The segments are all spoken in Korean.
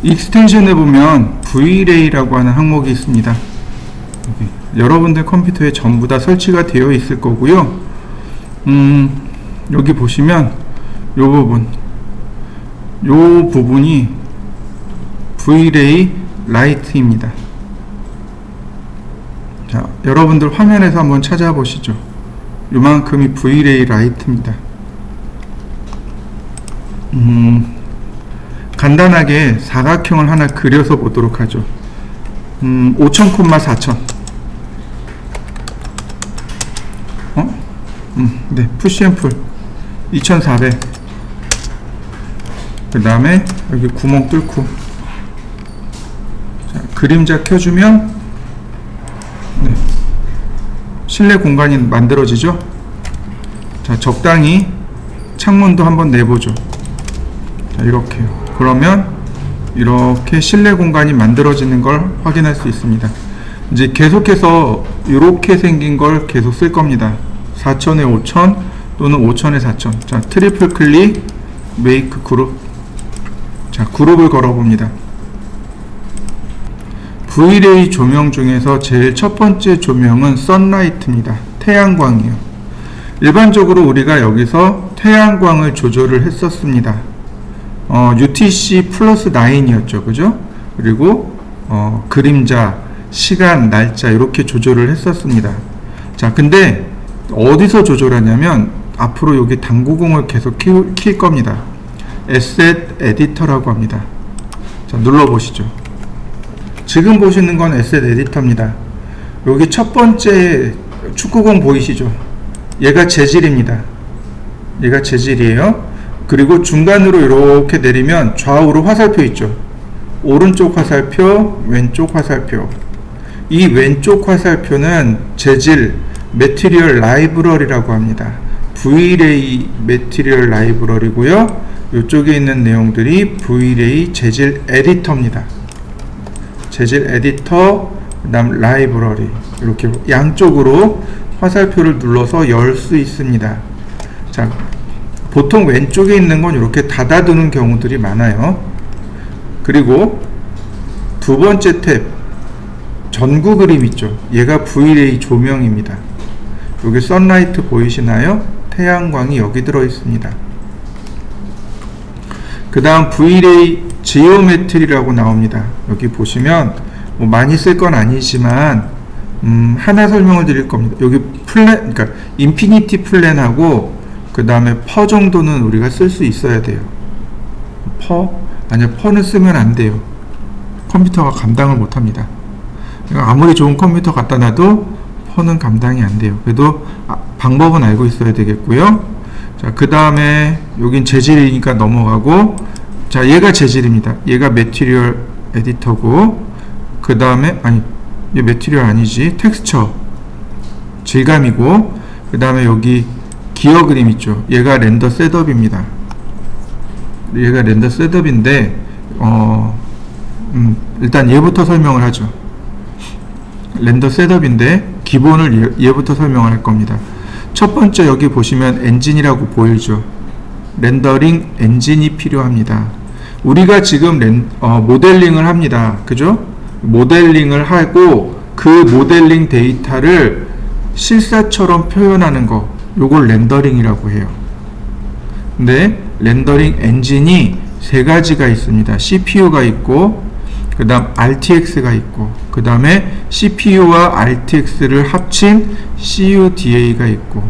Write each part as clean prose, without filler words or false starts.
익스텐션에 보면 V-Ray라고 하는 항목이 있습니다. 여러분들 컴퓨터에 전부 다 설치가 되어 있을 거고요. 여기 보시면 요 부분이 V-Ray 라이트입니다. 자, 여러분들 화면에서 한번 찾아보시죠. 요만큼이 V-Ray 라이트입니다. 간단하게 사각형을 하나 그려서 보도록 하죠. 5000, 4000. 네, 푸시앤풀 2400. 그 다음에 여기 구멍 뚫고, 자, 그림자 켜주면 네, 실내 공간이 만들어지죠. 자, 적당히 창문도 한번 내보죠. 자, 이렇게요. 그러면 이렇게 실내 공간이 만들어지는 걸 확인할 수 있습니다. 이제 계속해서 이렇게 생긴 걸 계속 쓸 겁니다. 4000에 5000 또는 5000에 4000. 자, 트리플 클릭, 메이크 그룹. 자, 그룹을 걸어봅니다. V-Ray 조명 중에서 제일 첫 번째 조명은 선라이트입니다. 태양광이요. 일반적으로 우리가 여기서 태양광을 조절을 했었습니다. UTC 플러스 9이었죠. 그죠? 그리고 그림자, 시간, 날짜 이렇게 조절을 했었습니다. 자, 근데 어디서 조절하냐면 앞으로 여기 당구공을 계속 킬 겁니다. 에셋 에디터라고 합니다. 자, 눌러보시죠. 지금 보시는 건 에셋 에디터입니다. 여기 첫 번째 축구공 보이시죠? 얘가 재질입니다. 얘가 재질이에요. 그리고 중간으로 이렇게 내리면 좌우로 화살표 있죠. 오른쪽 화살표, 왼쪽 화살표. 이 왼쪽 화살표는 재질 매티리얼 라이브러리라고 합니다. V-Ray 매티리얼 라이브러리고요. 이쪽에 있는 내용들이 V-Ray 재질 에디터입니다. 재질 에디터, 그 다음 라이브러리. 이렇게 양쪽으로 화살표를 눌러서 열 수 있습니다. 자, 보통 왼쪽에 있는 건 이렇게 닫아두는 경우들이 많아요. 그리고 두 번째 탭, 전구 그림 있죠. 얘가 V-Ray 조명입니다. 여기 선라이트 보이시나요? 태양광이 여기 들어 있습니다. 그 다음 V-Ray 지오메트리라고 나옵니다. 여기 보시면 뭐 많이 쓸 건 아니지만 하나 설명을 드릴 겁니다. 여기 플랜, 그러니까 인피니티 플랜하고 그 다음에 퍼 정도는 우리가 쓸 수 있어야 돼요. 아니요, 퍼는 쓰면 안 돼요. 컴퓨터가 감당을 못합니다. 아무리 좋은 컴퓨터 갖다 놔도 퍼는 감당이 안 돼요. 그래도 방법은 알고 있어야 되겠고요. 자, 그 다음에 여긴 재질이니까 넘어가고, 자, 얘가 재질입니다. 얘가 매티리얼 에디터고, 그 다음에 얘 매티리얼 아니지, 텍스처 질감이고, 그 다음에 여기 기어 그림 있죠. 얘가 렌더 셋업입니다. 얘가 렌더 셋업인데 일단 얘부터 설명을 하죠. 렌더 셋업인데 기본을 얘부터 설명을 할 겁니다. 첫 번째 여기 보시면 엔진이라고 보이죠. 렌더링 엔진이 필요합니다. 우리가 지금 모델링을 합니다. 그죠? 모델링을 하고 그 모델링 데이터를 실사처럼 표현하는 거, 요걸 렌더링이라고 해요. 근데 렌더링 엔진이 세 가지가 있습니다. CPU가 있고, 그 다음 RTX가 있고, 그 da음에 CPU와 RTX를 합친 CUDA가 있고,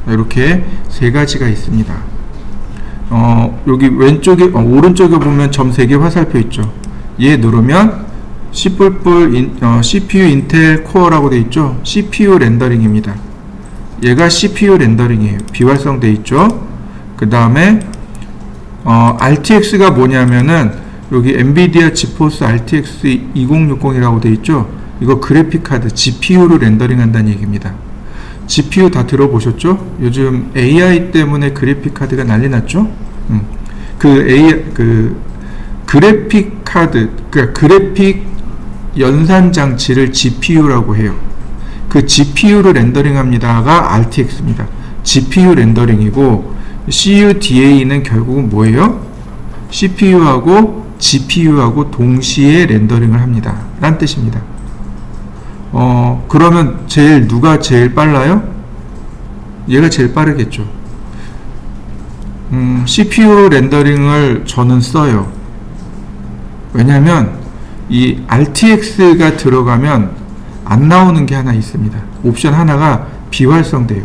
이렇게 세 가지가 있습니다. 여기 왼쪽에, 오른쪽에 보면 점 3개 화살표 있죠. 얘 누르면 CPU 인텔 코어라고 되어 있죠. CPU 렌더링입니다. 얘가 CPU 렌더링이에요. 비활성돼 있죠. 그 다음에 RTX가 뭐냐면은 여기 엔비디아 지포스 RTX 2060이라고 되어 있죠. 이거 그래픽 카드 GPU로 렌더링 한다는 얘기입니다. GPU 다 들어보셨죠? 요즘 AI 때문에 그래픽 카드가 난리 났죠? 그래픽 카드, 그러니까 그래픽 연산 장치를 GPU라고 해요. 그 GPU로 렌더링 합니다가 RTX입니다. GPU 렌더링이고, CUDA는 결국은 뭐예요? CPU하고 GPU하고 동시에 렌더링을 합니다. 라는 뜻입니다. 그러면 누가 제일 빨라요? 얘가 제일 빠르겠죠. CPU 렌더링을 저는 써요. 왜냐면 이 RTX가 들어가면 안 나오는 게 하나 있습니다. 옵션 하나가 비활성돼요.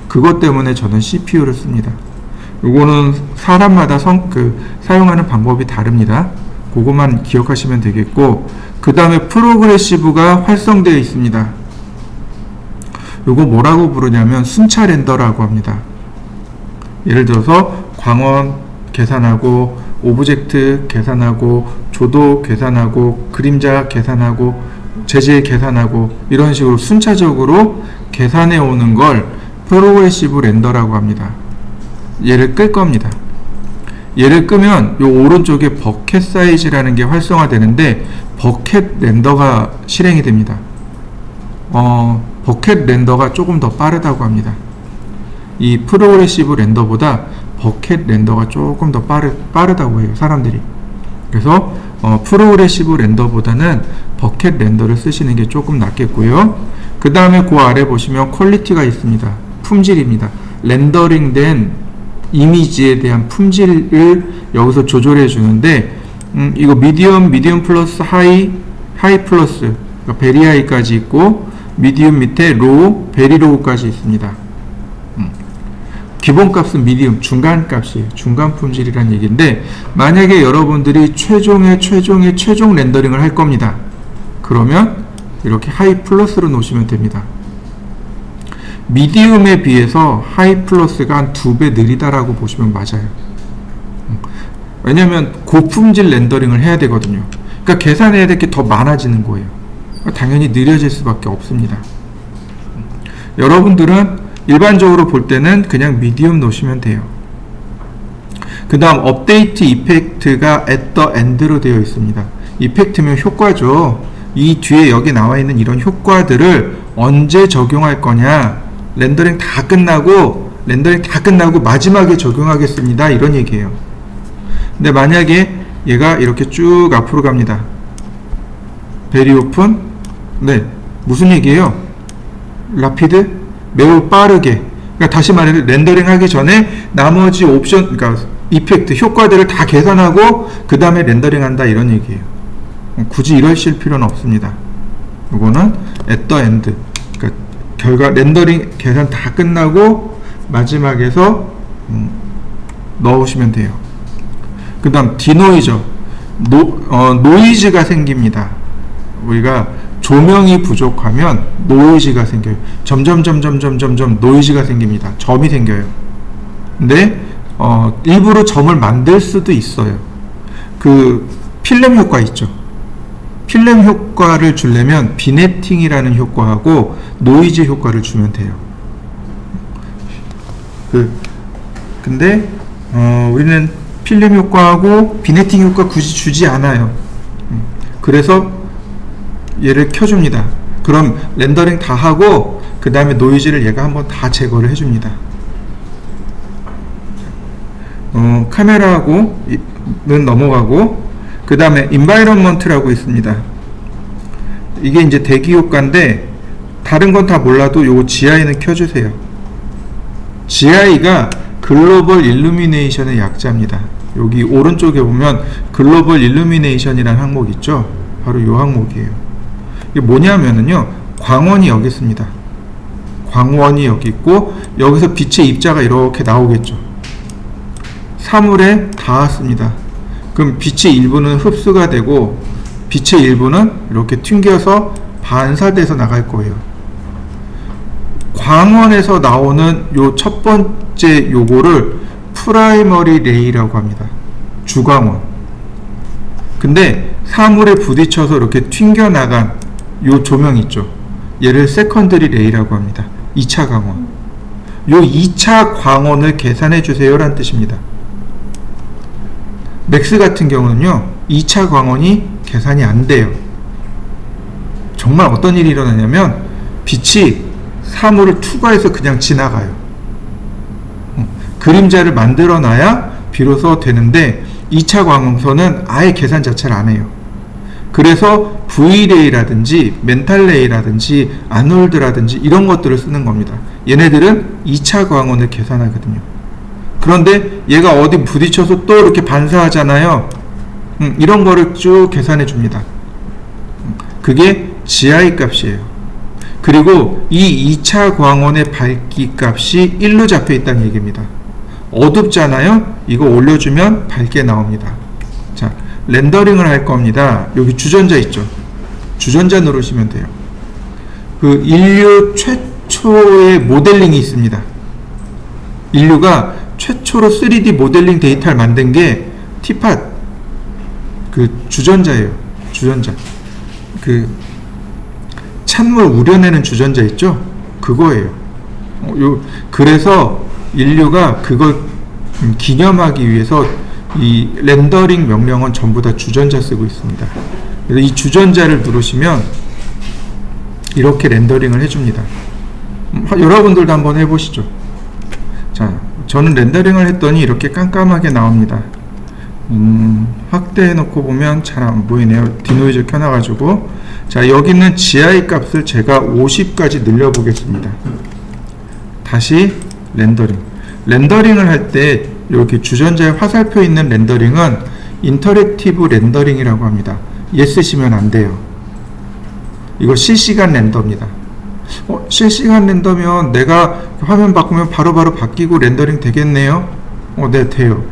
그것 때문에 저는 CPU를 씁니다. 요거는 사람마다 사용하는 방법이 다릅니다. 그것만 기억하시면 되겠고, 그 다음에 프로그레시브가 활성되어 있습니다. 요거 뭐라고 부르냐면 순차 렌더라고 합니다. 예를 들어서 광원 계산하고, 오브젝트 계산하고, 조도 계산하고, 그림자 계산하고, 재질 계산하고, 이런 식으로 순차적으로 계산해 오는 걸 프로그레시브 렌더라고 합니다. 얘를 끌 겁니다. 얘를 끄면 요 오른쪽에 버켓 사이즈라는 게 활성화되는데 버켓 렌더가 실행이 됩니다. 버켓 렌더가 조금 더 빠르다고 합니다. 이 프로그레시브 렌더보다 버켓 렌더가 조금 더 빠르다고 해요, 사람들이. 그래서 프로그레시브 렌더보다는 버켓 렌더를 쓰시는 게 조금 낫겠고요. 그 다음에 그 아래 보시면 퀄리티가 있습니다. 품질입니다. 렌더링된 이미지에 대한 품질을 여기서 조절해 주는데, 이거 미디엄 플러스 하이 플러스, 그러니까 베리 하이까지 있고, 미디움 밑에 로우, 베리 로우까지 있습니다. 기본값은 미디움, 중간 값이에요. 중간 품질이란 얘기인데, 만약에 여러분들이 최종 렌더링을 할 겁니다. 그러면 이렇게 하이 플러스로 놓으시면 됩니다. 미디움에 비해서 하이 플러스가 한 2배 느리다라고 보시면 맞아요. 왜냐면 고품질 렌더링을 해야 되거든요. 그러니까 계산해야 될 게 더 많아지는 거예요. 당연히 느려질 수밖에 없습니다. 여러분들은 일반적으로 볼 때는 그냥 미디움 놓으시면 돼요. 그 다음 업데이트 이펙트가 at the end로 되어 있습니다. 이펙트면 효과죠. 이 뒤에 여기 나와 있는 이런 효과들을 언제 적용할 거냐, 렌더링 다 끝나고 마지막에 적용하겠습니다, 이런 얘기예요. 근데 만약에 얘가 이렇게 쭉 앞으로 갑니다. 베리 오픈, 네, 무슨 얘기예요? 라피드, 매우 빠르게. 그러니까 다시 말해서 렌더링 하기 전에 나머지 옵션, 그러니까 이펙트, 효과들을 다 계산하고 그 다음에 렌더링 한다, 이런 얘기예요. 굳이 이러실 필요는 없습니다. 이거는 at the end, 그러니까 결과 렌더링 계산 다 끝나고 마지막에서 넣으시면 돼요. 그 다음 디노이저, 노이즈가 생깁니다. 우리가 조명이 부족하면 노이즈가 생겨요. 점점 노이즈가 생깁니다. 점이 생겨요. 근데 일부러 점을 만들 수도 있어요. 그 필름 효과 있죠. 필름 효과를 주려면 비네팅이라는 효과하고 노이즈 효과를 주면 돼요. 근데 우리는 필름 효과하고 비네팅 효과 굳이 주지 않아요. 그래서 얘를 켜줍니다. 그럼 렌더링 다 하고 그 다음에 노이즈를 얘가 한번 다 제거를 해줍니다. 카메라하고는 넘어가고, 그 다음에 인바이런먼트라고 있습니다. 이게 이제 대기 효과인데 다른 건 다 몰라도 요 GI는 켜주세요. GI가 글로벌 일루미네이션의 약자입니다. 여기 오른쪽에 보면 글로벌 일루미네이션이라는 항목 있죠. 바로 요 항목이에요. 이게 뭐냐면은요, 광원이 여기 있습니다. 광원이 여기 있고 여기서 빛의 입자가 이렇게 나오겠죠. 사물에 닿았습니다. 그럼 빛의 일부는 흡수가 되고 빛의 일부는 이렇게 튕겨서 반사돼서 나갈 거예요. 광원에서 나오는 요 첫 번째 요거를 프라이머리 레이라고 합니다. 주광원. 근데 사물에 부딪혀서 이렇게 튕겨나간 요 조명 있죠. 얘를 세컨더리 레이라고 합니다. 2차 광원. 요 2차 광원을 계산해 주세요 라는 뜻입니다. 맥스 같은 경우는요, 2차 광원이 계산이 안 돼요. 정말 어떤 일이 일어나냐면 빛이 사물을 투과해서 그냥 지나가요. 그림자를 만들어 놔야 비로소 되는데 2차 광원선은 아예 계산 자체를 안 해요. 그래서 V레이라든지 멘탈레이라든지 아놀드라든지 이런 것들을 쓰는 겁니다. 얘네들은 2차 광원을 계산하거든요. 그런데 얘가 어디 부딪혀서 또 이렇게 반사하잖아요. 이런 거를 쭉 계산해 줍니다. 그게 GI 값이에요. 그리고 이 2차 광원의 밝기 값이 1로 잡혀 있다는 얘기입니다. 어둡잖아요. 이거 올려주면 밝게 나옵니다. 자, 렌더링을 할 겁니다. 여기 주전자 있죠. 주전자 누르시면 돼요. 그 인류 최초의 모델링이 있습니다. 인류가 최초로 3D 모델링 데이터를 만든 게 티팟 그 주전자예요. 주전자. 그 찬물 우려내는 주전자 있죠? 그거예요. 그래서 인류가 그걸 기념하기 위해서 이 렌더링 명령은 전부 다 주전자 쓰고 있습니다. 그래서 이 주전자를 누르시면 이렇게 렌더링을 해줍니다. 여러분들도 한번 해보시죠. 자, 저는 렌더링을 했더니 이렇게 깜깜하게 나옵니다. 확대해 놓고 보면 잘 안 보이네요. 디노이즈 켜놔가지고. 자, 여기는 GI 값을 제가 50까지 늘려 보겠습니다. 다시 렌더링. 렌더링을 할 때 이렇게 주전자에 화살표 있는 렌더링은 인터랙티브 렌더링이라고 합니다. 얘 쓰시면 안 돼요. 이거 실시간 렌더입니다. 실시간 렌더면 내가 화면 바꾸면 바로바로 바뀌고 렌더링 되겠네요. 네, 돼요.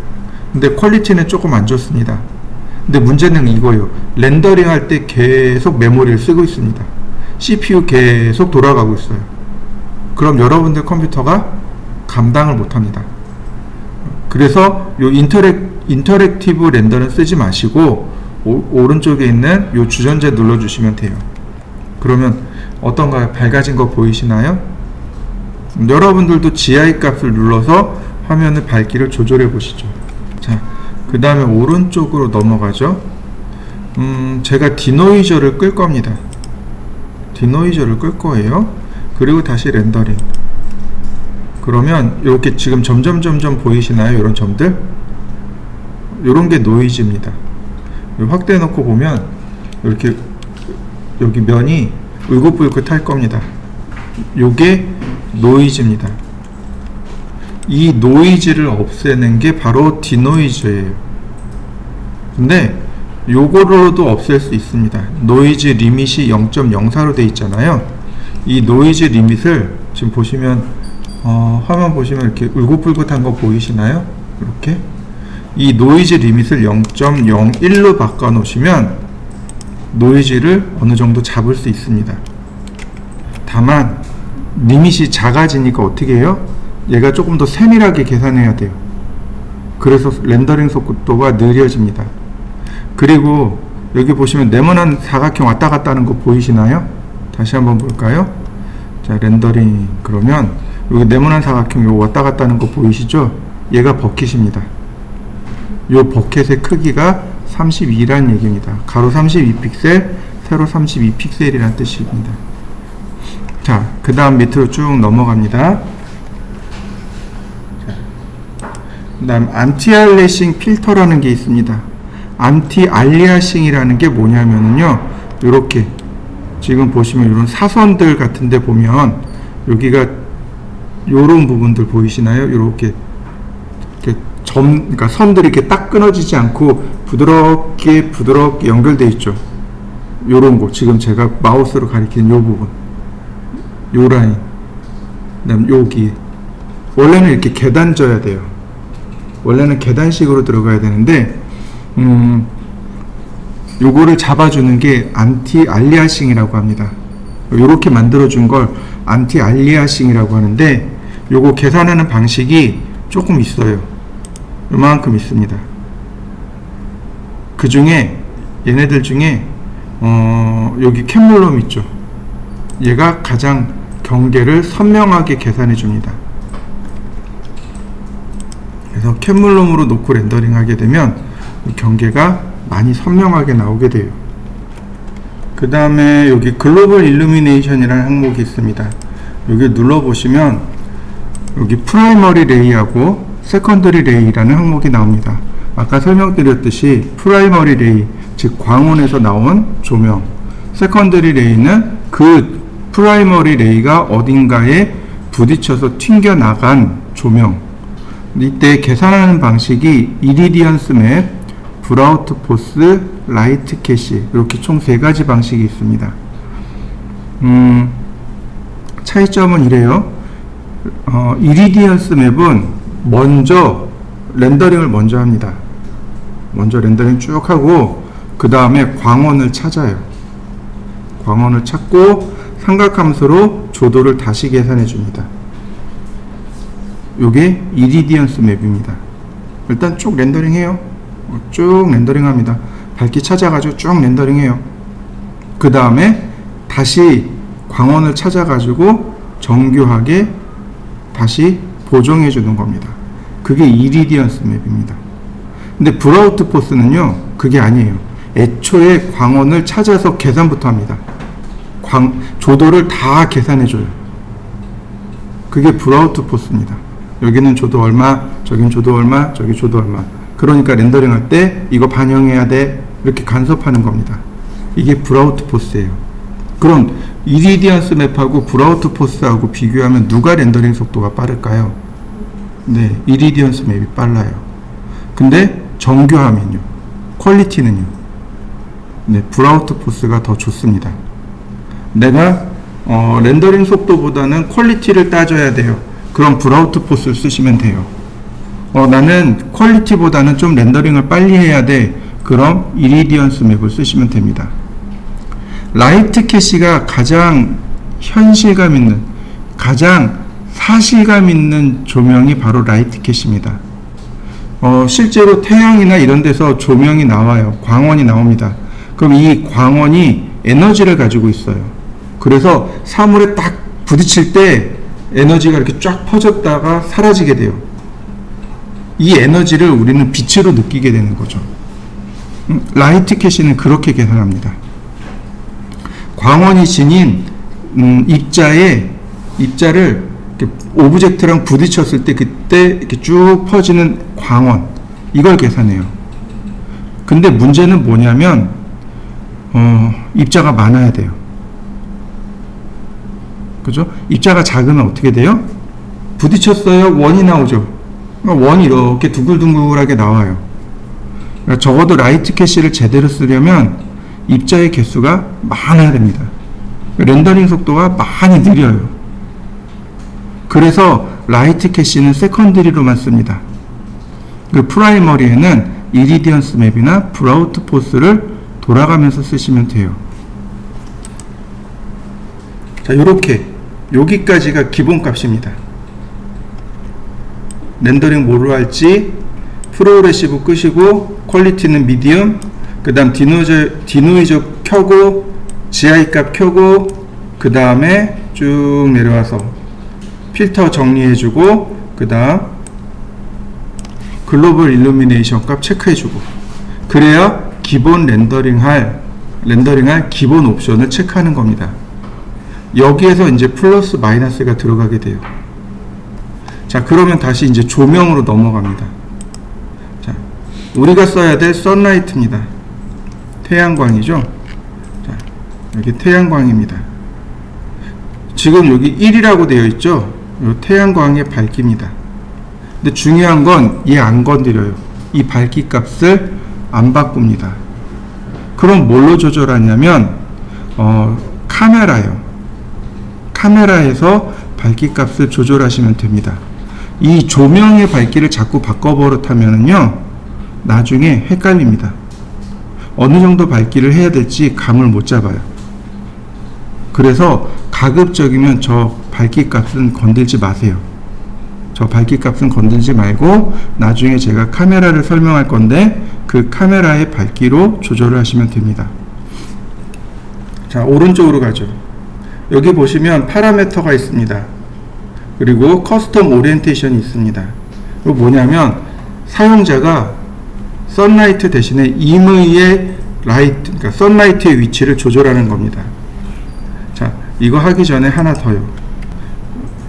근데 퀄리티는 조금 안 좋습니다. 근데 문제는 이거예요. 렌더링 할 때 계속 메모리를 쓰고 있습니다. CPU 계속 돌아가고 있어요. 그럼 여러분들 컴퓨터가 감당을 못합니다. 그래서 요 인터랙티브 렌더는 쓰지 마시고 오른쪽에 있는 요 주전자 눌러주시면 돼요. 그러면 어떤가요? 밝아진 거 보이시나요? 여러분들도 GI 값을 눌러서 화면의 밝기를 조절해 보시죠. 자, 그 다음에 오른쪽으로 넘어가죠. 제가 디노이저를 끌 겁니다. 디노이저를 끌 거예요. 그리고 다시 렌더링. 그러면 이렇게 지금 점점 보이시나요? 이런 점들? 이런 게 노이즈입니다. 확대해 놓고 보면 이렇게 여기 면이 울긋불긋할 겁니다. 요게 노이즈입니다. 이 노이즈를 없애는 게 바로 디노이즈예요. 근데 요거로도 없앨 수 있습니다. 노이즈 리밋이 0.04로 돼 있잖아요. 이 노이즈 리밋을 지금 보시면 화면 보시면 이렇게 울긋불긋한 거 보이시나요? 이렇게 이 노이즈 리밋을 0.01로 바꿔 놓으시면 노이즈를 어느 정도 잡을 수 있습니다. 다만 리밋이 작아지니까 어떻게 해요? 얘가 조금 더 세밀하게 계산해야 돼요. 그래서 렌더링 속도가 느려집니다. 그리고 여기 보시면 네모난 사각형 왔다 갔다 하는 거 보이시나요? 다시 한번 볼까요? 자, 렌더링. 그러면 여기 네모난 사각형 요 왔다 갔다 하는 거 보이시죠? 얘가 버킷입니다. 요 버킷의 크기가 32라는 얘기입니다. 가로 32픽셀, 세로 32픽셀이라는 뜻입니다. 자, 그 다음 밑으로 쭉 넘어갑니다. 그 다음 안티알리아싱 필터라는 게 있습니다. 안티알리아싱이라는 게 뭐냐면요, 요렇게 지금 보시면 이런 사선들 같은데 보면 여기가 요런 부분들 보이시나요? 요렇게 그러니까 선들이 이렇게 딱 끊어지지 않고 부드럽게 연결되어 있죠. 요런 거 지금 제가 마우스로 가리키는 요 부분, 요 라인, 그다음 여기 원래는 이렇게 계단져야 돼요. 원래는 계단식으로 들어가야 되는데 요거를 잡아주는 게 안티알리아싱이라고 합니다. 요렇게 만들어준 걸 안티알리아싱이라고 하는데 요거 계산하는 방식이 조금 있어요. 요만큼 있습니다. 그 중에 얘네들 중에 여기 캔물롬 있죠. 얘가 가장 경계를 선명하게 계산해 줍니다. 그래서 캔물롬으로 놓고 렌더링 하게 되면 경계가 많이 선명하게 나오게 돼요. 그 다음에 여기 글로벌 일루미네이션이라는 항목이 있습니다. 여기 눌러보시면 여기 프라이머리 레이하고 세컨더리 레이라는 항목이 나옵니다. 아까 설명드렸듯이 프라이머리 레이, 즉 광원에서 나온 조명, 세컨더리 레이는 그 프라이머리 레이가 어딘가에 부딪혀서 튕겨나간 조명. 이때 계산하는 방식이 이리디언스 맵, 브라우트 포스, 라이트 캐시, 이렇게 총 3가지 방식이 있습니다. 차이점은 이래요. 이리디언스 맵은 먼저 렌더링을 먼저 합니다. 먼저 렌더링 쭉 하고 그 다음에 광원을 찾아요. 광원을 찾고 삼각함수로 조도를 다시 계산해 줍니다. 요게 이리디언스 맵입니다. 일단 쭉 렌더링 해요. 쭉 렌더링 합니다. 밝기 찾아가지고 쭉 렌더링 해요. 그 다음에 다시 광원을 찾아가지고 정교하게 다시 보정해 주는 겁니다. 그게 이리디언스 맵입니다. 근데 브라우트 포스는요, 그게 아니에요. 애초에 광원을 찾아서 계산부터 합니다. 조도를 다 계산해 줘요. 그게 브라우트 포스입니다. 여기는 조도 얼마, 저긴 조도 얼마, 저기 조도 얼마. 그러니까 렌더링 할 때 이거 반영해야 돼, 이렇게 간섭하는 겁니다. 이게 브라우트 포스예요. 그럼 이리디언스 맵하고 브라우트 포스하고 비교하면 누가 렌더링 속도가 빠를까요? 네, 이리디언스 맵이 빨라요. 근데 정교하면요, 퀄리티는요, 네, 브라우트 포스가 더 좋습니다. 내가 렌더링 속도보다는 퀄리티를 따져야 돼요. 그럼 브라우트 포스를 쓰시면 돼요. 나는 퀄리티보다는 좀 렌더링을 빨리 해야 돼. 그럼 이리디언스 맵을 쓰시면 됩니다. 라이트 캐시가 가장 현실감 있는, 가장 사실감 있는 조명이 바로 라이트 캐시입니다. 실제로 태양이나 이런 데서 조명이 나와요. 광원이 나옵니다. 그럼 이 광원이 에너지를 가지고 있어요. 그래서 사물에 딱 부딪힐 때 에너지가 이렇게 쫙 퍼졌다가 사라지게 돼요. 이 에너지를 우리는 빛으로 느끼게 되는 거죠. 라이트 캐시는 그렇게 계산합니다. 광원이 지닌 입자를 이렇게 오브젝트랑 부딪혔을 때 그때 이렇게 쭉 퍼지는 광원, 이걸 계산해요. 근데 문제는 뭐냐면 입자가 많아야 돼요. 그죠? 입자가 작으면 어떻게 돼요? 부딪혔어요. 원이 나오죠. 원이 이렇게 둥글둥글하게 나와요. 그러니까 적어도 라이트 캐시를 제대로 쓰려면 입자의 개수가 많아야 됩니다. 렌더링 속도가 많이 느려요. 그래서 라이트 캐시는 세컨드리로만 씁니다. 그 프라이머리에는 이리디언스 맵이나 브라우트 포스를 돌아가면서 쓰시면 돼요. 자, 요렇게 여기까지가 기본값입니다. 렌더링 뭐로 할지, 프로그레시브 끄시고 퀄리티는 미디엄, 그 다음 디노이저 켜고 GI 값 켜고 그 다음에 쭉 내려와서 필터 정리해주고 그 다음 글로벌 일루미네이션 값 체크해주고, 그래야 기본 렌더링할 기본 옵션을 체크하는 겁니다. 여기에서 이제 플러스 마이너스가 들어가게 돼요. 자, 그러면 다시 이제 조명으로 넘어갑니다. 자, 우리가 써야 될 선라이트입니다. 태양광이죠. 자, 여기 태양광입니다. 지금 여기 1이라고 되어 있죠. 이 태양광의 밝기입니다. 근데 중요한 건 얘 안 건드려요. 이 밝기 값을 안 바꿉니다. 그럼 뭘로 조절하냐면 카메라예요. 카메라에서 밝기 값을 조절하시면 됩니다. 이 조명의 밝기를 자꾸 바꿔버릇하면은요, 나중에 헷갈립니다. 어느 정도 밝기를 해야 될지 감을 못 잡아요. 그래서 가급적이면 저 밝기 값은 건들지 마세요. 저 밝기 값은 건들지 말고 나중에 제가 카메라를 설명할 건데 그 카메라의 밝기로 조절을 하시면 됩니다. 자, 오른쪽으로 가죠. 여기 보시면 파라미터가 있습니다. 그리고 커스텀 오리엔테이션이 있습니다. 이거 뭐냐면 사용자가 선라이트 대신에 임의의 라이트, 그러니까 선라이트의 위치를 조절하는 겁니다. 자, 이거 하기 전에 하나 더요.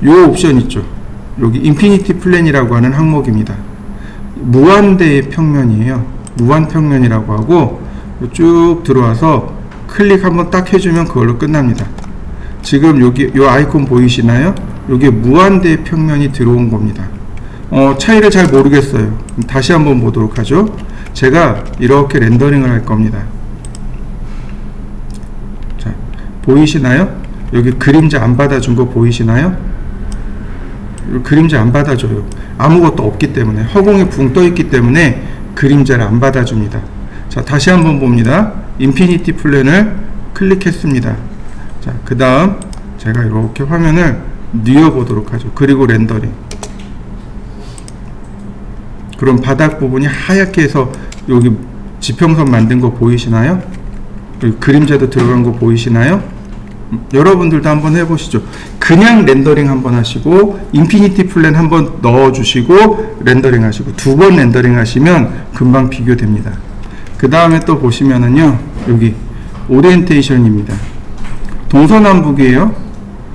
요 옵션 있죠. 여기 인피니티 플랜이라고 하는 항목입니다. 무한대의 평면이에요. 무한평면이라고 하고 쭉 들어와서 클릭 한번 딱 해주면 그걸로 끝납니다. 지금 여기 요 아이콘 보이시나요? 여기에 무한대의 평면이 들어온 겁니다. 차이를 잘 모르겠어요. 다시 한번 보도록 하죠. 제가 이렇게 렌더링을 할 겁니다. 자, 보이시나요? 여기 그림자 안 받아준 거 보이시나요? 그림자 안 받아줘요. 아무것도 없기 때문에, 허공이 붕 떠 있기 때문에 그림자를 안 받아줍니다. 자, 다시 한번 봅니다. 인피니티 플랜을 클릭했습니다. 자, 그 다음 제가 이렇게 화면을 뉘어보도록 하죠. 그리고 렌더링. 그럼 바닥 부분이 하얗게 해서 여기 지평선 만든 거 보이시나요? 여기 그림자도 들어간 거 보이시나요? 여러분들도 한번 해보시죠. 그냥 렌더링 한번 하시고 인피니티 플랜 한번 넣어주시고 렌더링 하시고 2번 렌더링 하시면 금방 비교됩니다. 그 다음에 또 보시면은요, 여기 오리엔테이션입니다. 동서남북이에요.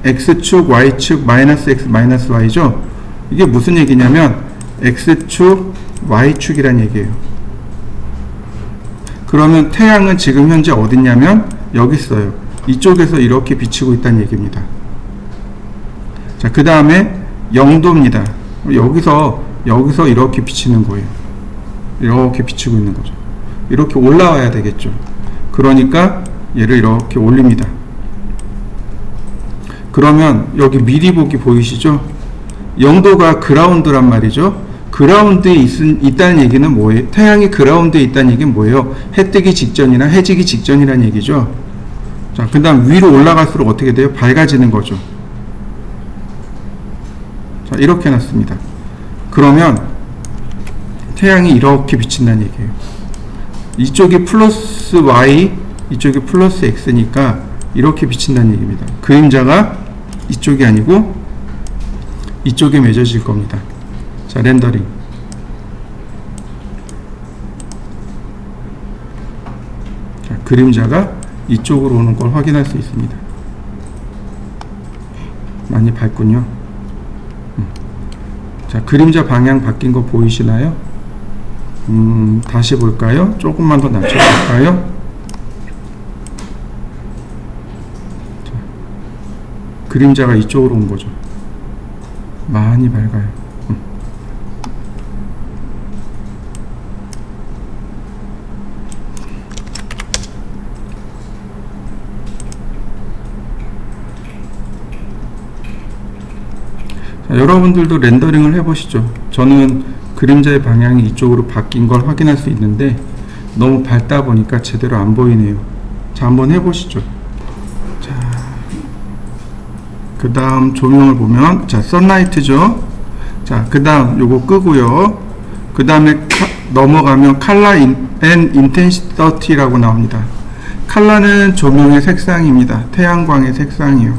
X축, Y축, 마이너스 X, 마이너스 Y죠. 이게 무슨 얘기냐면 X축, Y축이란 얘기예요. 그러면 태양은 지금 현재 어딨냐면 여기 있어요. 이쪽에서 이렇게 비치고 있다는 얘기입니다. 자, 그 다음에 영도입니다. 여기서 이렇게 비치는 거예요. 이렇게 비치고 있는 거죠. 이렇게 올라와야 되겠죠. 그러니까 얘를 이렇게 올립니다. 그러면 여기 미리 보기 보이시죠? 영도가 그라운드란 말이죠. 그라운드에 있다는 얘기는 뭐예요? 태양이 그라운드에 있다는 얘기는 뭐예요? 해 뜨기 직전이나 해 지기 직전이라는 얘기죠. 자, 그 다음 위로 올라갈수록 어떻게 돼요? 밝아지는 거죠. 자, 이렇게 해놨습니다. 그러면 태양이 이렇게 비친다는 얘기예요. 이쪽이 플러스 Y, 이쪽이 플러스 X니까 이렇게 비친다는 얘기입니다. 그림자가 이쪽이 아니고 이쪽에 맺어질 겁니다. 자, 렌더링. 자, 그림자가 이쪽으로 오는 걸 확인할 수 있습니다. 많이 밝군요. 자, 그림자 방향 바뀐 거 보이시나요? 다시 볼까요? 조금만 더 낮춰볼까요? 자, 그림자가 이쪽으로 온 거죠. 많이 밝아요. 자, 여러분들도 렌더링을 해보시죠. 저는 그림자의 방향이 이쪽으로 바뀐 걸 확인할 수 있는데 너무 밝다 보니까 제대로 안 보이네요. 자, 한번 해보시죠. 자, 그 다음 조명을 보면, 자, 선라이트죠. 자, 그 다음 요거 끄고요. 그 다음에 넘어가면 컬러 앤 인텐시티라고 나옵니다. 컬러는 조명의 색상입니다. 태양광의 색상이요.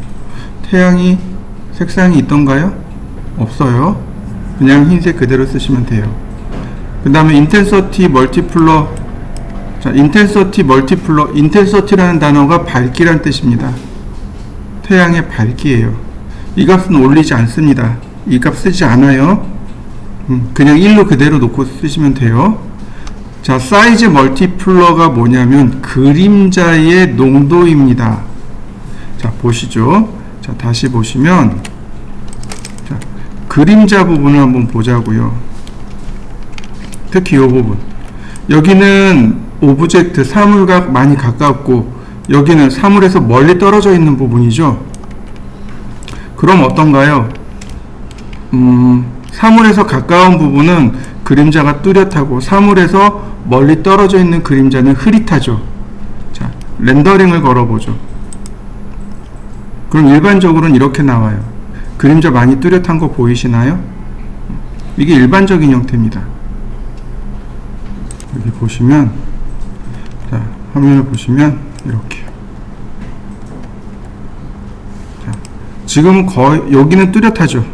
태양이 색상이 있던가요? 없어요. 그냥 흰색 그대로 쓰시면 돼요. 그 다음에 인텐서티 멀티플러. 자, 인텐서티 멀티플러. 인텐서티라는 단어가 밝기란 뜻입니다. 태양의 밝기예요. 이 값은 올리지 않습니다. 이 값 쓰지 않아요. 그냥 1로 그대로 놓고 쓰시면 돼요. 자, 사이즈 멀티플러가 뭐냐면 그림자의 농도입니다. 자, 보시죠. 자, 다시 보시면, 자, 그림자 부분을 한번 보자고요. 특히 이 부분. 여기는 오브젝트, 사물과 많이 가깝고 여기는 사물에서 멀리 떨어져 있는 부분이죠. 그럼 어떤가요? 사물에서 가까운 부분은 그림자가 뚜렷하고 사물에서 멀리 떨어져 있는 그림자는 흐릿하죠. 자, 렌더링을 걸어보죠. 그럼 일반적으로는 이렇게 나와요. 그림자 많이 뚜렷한 거 보이시나요? 이게 일반적인 형태입니다. 여기 보시면, 자, 화면을 보시면 이렇게. 자, 지금 거의 여기는 뚜렷하죠.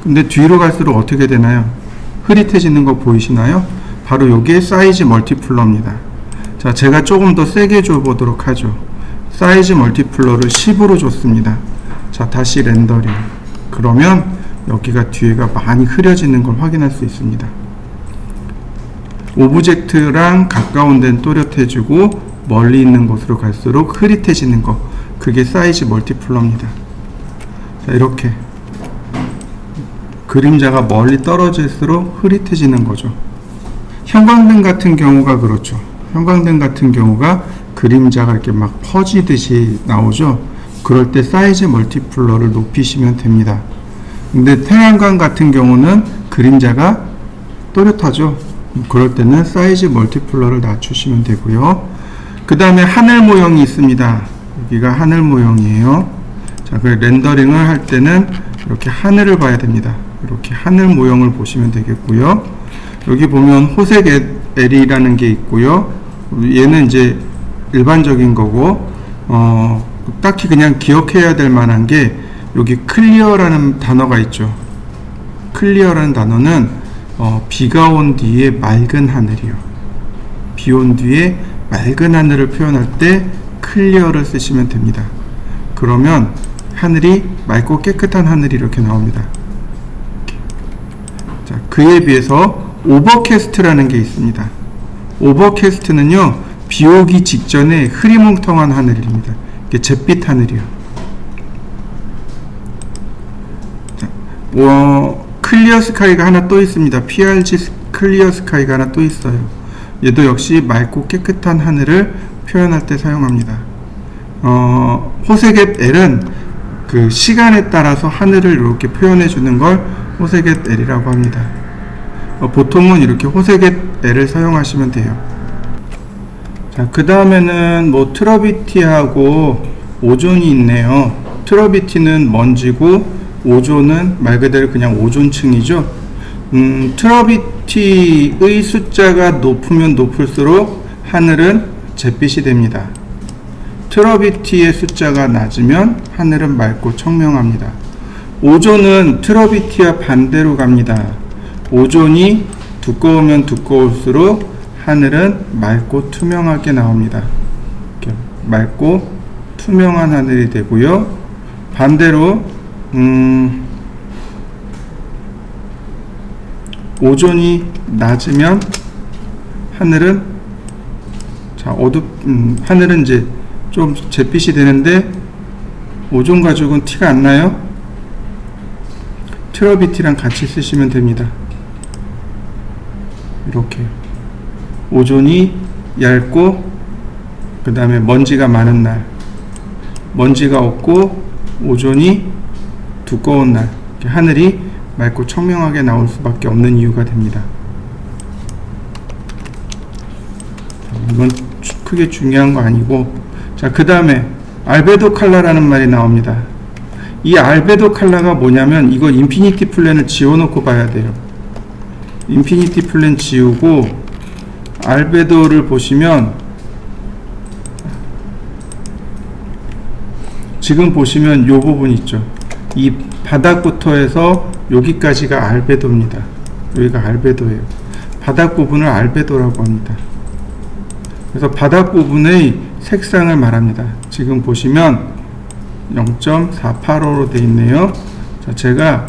근데 뒤로 갈수록 어떻게 되나요? 흐릿해지는 거 보이시나요? 바로 여기에 사이즈 멀티플러입니다. 자, 제가 조금 더 세게 줘보도록 하죠. 사이즈 멀티플러를 10으로 줬습니다. 자, 다시 렌더링. 그러면 여기가 뒤에가 많이 흐려지는 걸 확인할 수 있습니다. 오브젝트랑 가까운 데는 또렷해지고 멀리 있는 곳으로 갈수록 흐릿해지는 거, 그게 사이즈 멀티플러입니다. 자, 이렇게 그림자가 멀리 떨어질수록 흐릿해지는 거죠. 형광등 같은 경우가 그렇죠. 형광등 같은 경우가 그림자가 이렇게 막 퍼지듯이 나오죠. 그럴 때 사이즈 멀티플러를 높이시면 됩니다. 근데 태양광 같은 경우는 그림자가 또렷하죠. 그럴 때는 사이즈 멀티플러를 낮추시면 되고요. 그 다음에 하늘 모형이 있습니다. 여기가 하늘 모형이에요. 자, 그 렌더링을 할 때는 이렇게 하늘을 봐야 됩니다. 이렇게 하늘 모형을 보시면 되겠고요. 여기 보면 호색 L이라는 게 있고요. 얘는 이제 일반적인 거고, 딱히 그냥 기억해야 될 만한 게 여기 클리어라는 단어가 있죠. 클리어라는 단어는 비가 온 뒤에 맑은 하늘이요. 비 온 뒤에 맑은 하늘을 표현할 때 클리어를 쓰시면 됩니다. 그러면 하늘이 맑고 깨끗한 하늘이 이렇게 나옵니다. 이렇게. 자, 그에 비해서 오버캐스트라는 게 있습니다. 오버캐스트는요, 비 오기 직전에 흐리멍텅한 하늘입니다. 이게 잿빛 하늘이요. 자, 클리어 스카이가 하나 또 있습니다. PRG 클리어 스카이가 하나 또 있어요. 얘도 역시 맑고 깨끗한 하늘을 표현할 때 사용합니다. 호색의 L은 그 시간에 따라서 하늘을 이렇게 표현해 주는 걸 호색의 L이라고 합니다. 보통은 이렇게 호색의 L을 사용하시면 돼요. 자, 그 다음에는 뭐 트러비티하고 오존이 있네요. 트러비티는 먼지고 오존은 말 그대로 그냥 오존층이죠. 트러비티의 숫자가 높으면 높을수록 하늘은 잿빛이 됩니다. 트러비티의 숫자가 낮으면 하늘은 맑고 청명합니다. 오존은 트러비티와 반대로 갑니다. 오존이 두꺼우면 두꺼울수록 하늘은 맑고 투명하게 나옵니다. 이렇게 맑고 투명한 하늘이 되고요. 반대로 오존이 낮으면 하늘은 하늘은 이제 좀 잿빛이 되는데 오존 가죽은 티가 안 나요. 트러비티랑 같이 쓰시면 됩니다. 이렇게 오존이 얇고 그 다음에 먼지가 많은 날, 먼지가 없고 오존이 두꺼운 날, 이렇게 하늘이 맑고 청명하게 나올 수밖에 없는 이유가 됩니다. 이건 크게 중요한 거 아니고, 자, 그 다음에 알베도 칼라라는 말이 나옵니다. 이 알베도 칼라가 뭐냐면 이거 인피니티 플랜을 지워놓고 봐야 돼요. 인피니티 플랜 지우고 알베도를 보시면 지금 보시면 이 부분 있죠. 이 바닥부터 해서 여기까지가 알베도입니다. 여기가 알베도예요. 바닥 부분을 알베도라고 합니다. 그래서 바닥 부분의 색상을 말합니다. 지금 보시면 0.485로 되어 있네요. 자, 제가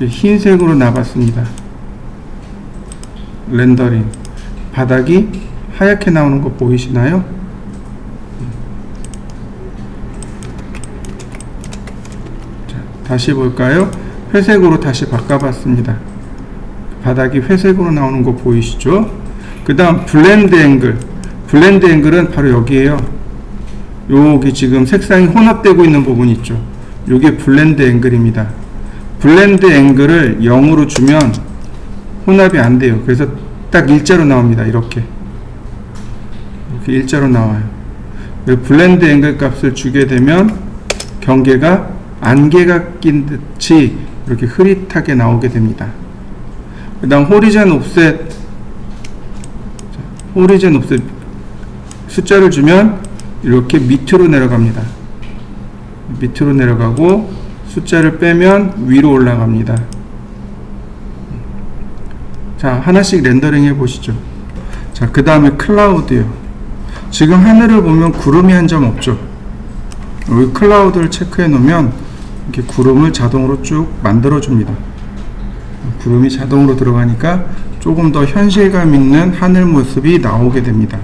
흰색으로 놔봤습니다. 렌더링. 바닥이 하얗게 나오는 거 보이시나요? 자, 다시 볼까요? 회색으로 다시 바꿔봤습니다. 바닥이 회색으로 나오는 거 보이시죠? 그 다음 블렌드 앵글. 블렌드 앵글은 바로 여기에요. 여기 지금 색상이 혼합되고 있는 부분 있죠. 이게 블렌드 앵글입니다. 블렌드 앵글을 0으로 주면 혼합이 안 돼요. 그래서 딱 일자로 나옵니다. 이렇게 일자로 나와요. 블렌드 앵글 값을 주게 되면 경계가 안개가 낀 듯이 이렇게 흐릿하게 나오게 됩니다. 그 다음 호리젠 옵셋 숫자를 주면 이렇게 밑으로 내려갑니다. 밑으로 내려가고 숫자를 빼면 위로 올라갑니다. 자, 하나씩 렌더링 해 보시죠. 자, 그 다음에 클라우드요. 지금 하늘을 보면 구름이 한 점 없죠. 여기 클라우드를 체크해 놓으면 이렇게 구름을 자동으로 쭉 만들어 줍니다. 구름이 자동으로 들어가니까 조금 더 현실감 있는 하늘 모습이 나오게 됩니다.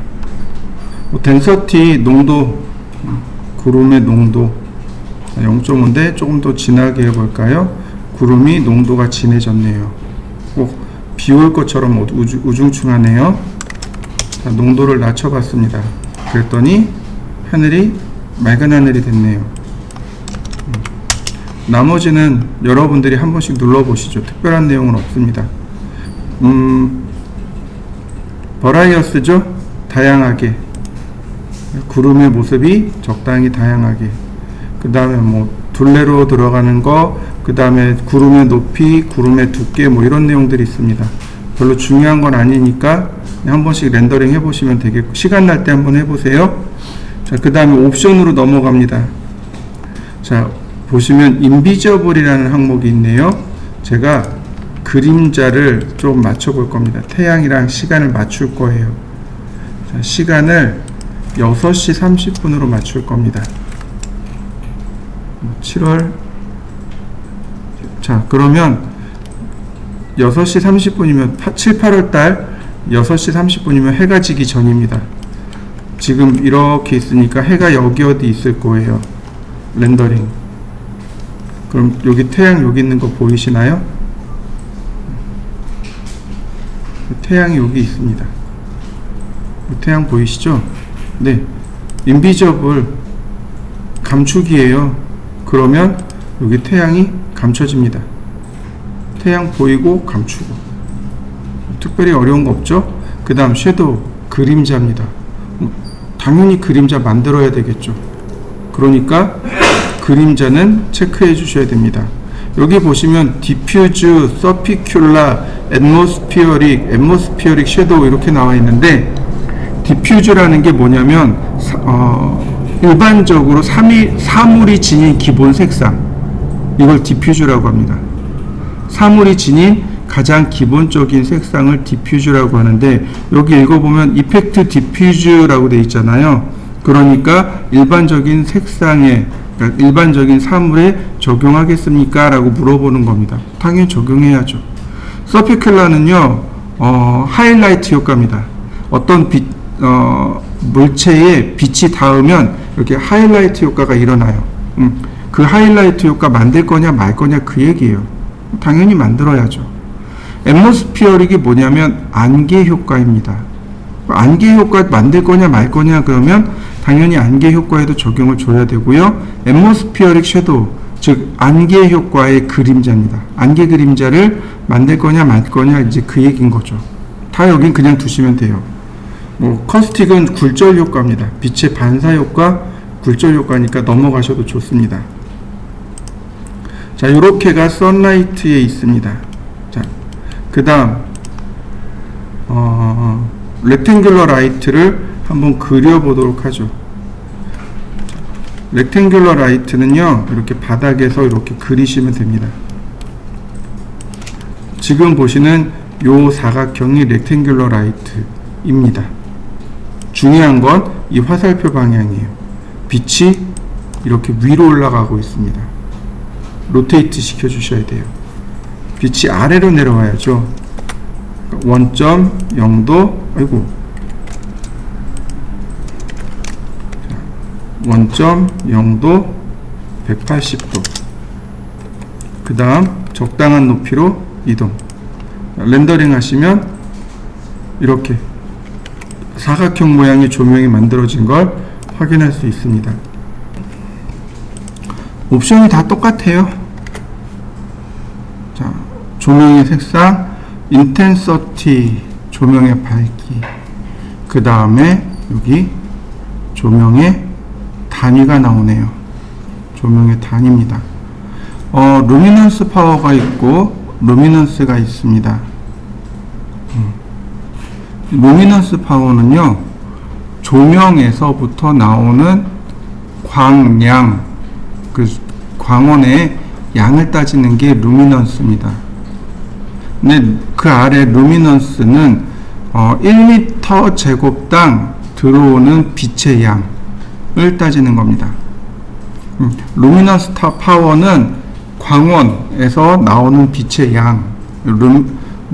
덴서티 농도, 구름의 농도 0.5인데 조금 더 진하게 해볼까요? 구름이 농도가 진해졌네요. 꼭 비올 것처럼 우중충하네요. 자, 농도를 낮춰봤습니다. 그랬더니 하늘이 맑은 하늘이 됐네요. 나머지는 여러분들이 한 번씩 눌러보시죠. 특별한 내용은 없습니다. 버라이어스죠? 다양하게. 구름의 모습이 적당히 다양하게. 그 다음에 뭐 둘레로 들어가는 거, 그 다음에 구름의 높이, 구름의 두께 뭐 이런 내용들이 있습니다. 별로 중요한 건 아니니까 한 번씩 렌더링 해보시면 되겠고, 시간 날 때 한번 해보세요. 자, 그 다음에 옵션으로 넘어갑니다. 자, 보시면 인비저블이라는 항목이 있네요. 제가 그림자를 좀 맞춰볼 겁니다. 태양이랑 시간을 맞출 거예요. 자, 시간을 6시 30분으로 맞출 겁니다. 7월. 자, 그러면 6시 30분이면 7, 8월 달 6시 30분이면 해가 지기 전입니다. 지금 이렇게 있으니까 해가 여기 어디 있을 거예요. 렌더링. 그럼 여기 태양 여기 있는 거 보이시나요? 태양이 여기 있습니다. 태양 보이시죠? 네. 인비저블 감추기예요. 그러면 여기 태양이 감춰집니다. 태양 보이고 감추고. 특별히 어려운 거 없죠? 그 다음 섀도우, 그림자입니다. 당연히 그림자 만들어야 되겠죠. 그러니까 그림자는 체크해 주셔야 됩니다. 여기 보시면 디퓨즈, 서피큘라, 앰모스피어릭 섀도우 이렇게 나와 있는데, 디퓨즈라는 게 뭐냐면 일반적으로 사물이 지닌 기본 색상, 이걸 디퓨즈라고 합니다. 사물이 지닌 가장 기본적인 색상을 디퓨즈라고 하는데, 여기 읽어보면 이펙트 디퓨즈라고 되어 있잖아요. 그러니까 일반적인 색상에, 그러니까 일반적인 사물에 적용하겠습니까? 라고 물어보는 겁니다. 당연히 적용해야죠. 서피큘라는요, 하이라이트 효과입니다. 어떤 물체에 빛이 닿으면 이렇게 하이라이트 효과가 일어나요. 그 하이라이트 효과 만들 거냐 말 거냐 그 얘기예요. 당연히 만들어야죠. 앰모스피어릭이 뭐냐면 안개 효과입니다. 안개 효과 만들 거냐 말 거냐 그러면 당연히 안개 효과에도 적용을 줘야 되고요. 앰모스피어릭 섀도우, 즉 안개 효과의 그림자입니다. 안개 그림자를 만들 거냐 말 거냐 이제 그 얘기인 거죠. 다 여긴 그냥 두시면 돼요. 커스틱은 굴절 효과입니다. 빛의 반사 효과, 굴절 효과니까 넘어가셔도 좋습니다. 자, 요렇게가 선라이트에 있습니다. 자, 그 다음 렉탱귤러 라이트를 한번 그려보도록 하죠. 렉탱귤러 라이트는요, 이렇게 바닥에서 이렇게 그리시면 됩니다. 지금 보시는 요 사각형이 렉탱귤러 라이트입니다. 중요한 건 이 화살표 방향이에요. 빛이 이렇게 위로 올라가고 있습니다. 로테이트 시켜 주셔야 돼요. 빛이 아래로 내려와야죠. 1.0도, 아이고, 1.0도 180도. 그 다음 적당한 높이로 이동. 렌더링 하시면 이렇게 사각형 모양의 조명이 만들어진 걸 확인할 수 있습니다. 옵션이 다 똑같아요. 자, 조명의 색상, 인텐서티, 조명의 밝기, 그 다음에 여기 조명의 단위가 나오네요. 조명의 단위입니다. 루미넌스 파워가 있고 루미넌스가 있습니다. 루미넌스 파워는요, 조명에서부터 나오는 광량, 그 광원의 양을 따지는 게 루미넌스입니다. 근데 그 아래 루미넌스는 1m 제곱당 들어오는 빛의 양을 따지는 겁니다. 루미넌스 파워는 광원에서 나오는 빛의 양,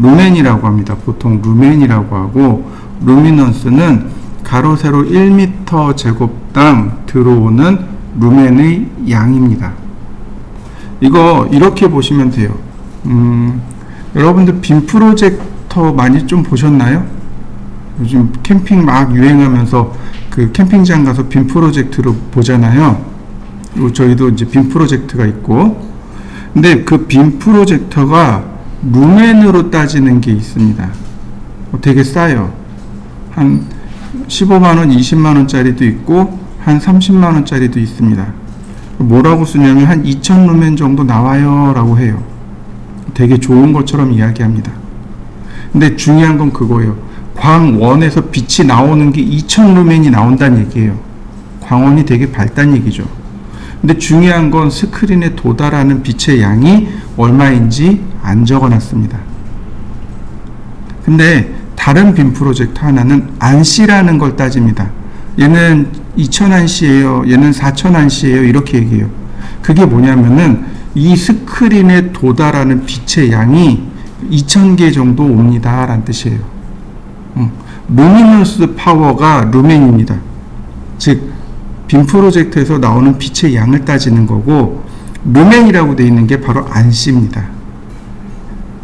루멘이라고 합니다. 보통 루멘이라고 하고, 루미넌스는 가로 세로 1m 제곱당 들어오는 루멘의 양입니다. 이거 이렇게 보시면 돼요. 여러분들 빔 프로젝터 많이 좀 보셨나요? 요즘 캠핑 막 유행하면서 그 캠핑장 가서 빔 프로젝트로 보잖아요. 저희도 이제 빔 프로젝트가 있고, 근데 그 빔 프로젝터가 루멘으로 따지는 게 있습니다. 되게 싸요. 한 15만원, 20만원짜리도 있고 한 30만원짜리도 있습니다. 뭐라고 쓰냐면 한 2000루멘 정도 나와요 라고 해요. 되게 좋은 것처럼 이야기합니다. 근데 중요한 건 그거예요. 광원에서 빛이 나오는 게 2000루멘이 나온다는 얘기예요. 광원이 되게 밝다는 얘기죠. 근데 중요한 건 스크린에 도달하는 빛의 양이 얼마인지 안 적어놨습니다. 근데 다른 빔 프로젝터 하나는 안시라는 걸 따집니다. 얘는 2000안시예요. 얘는 4000안시예요. 이렇게 얘기해요. 그게 뭐냐면은 이 스크린에 도달하는 빛의 양이 2000개 정도 옵니다. 라는 뜻이에요. 루미넌스 파워가 루멘입니다. 즉 빔 프로젝터에서 나오는 빛의 양을 따지는 거고, 루멘이라고 되어 있는 게 바로 안시입니다.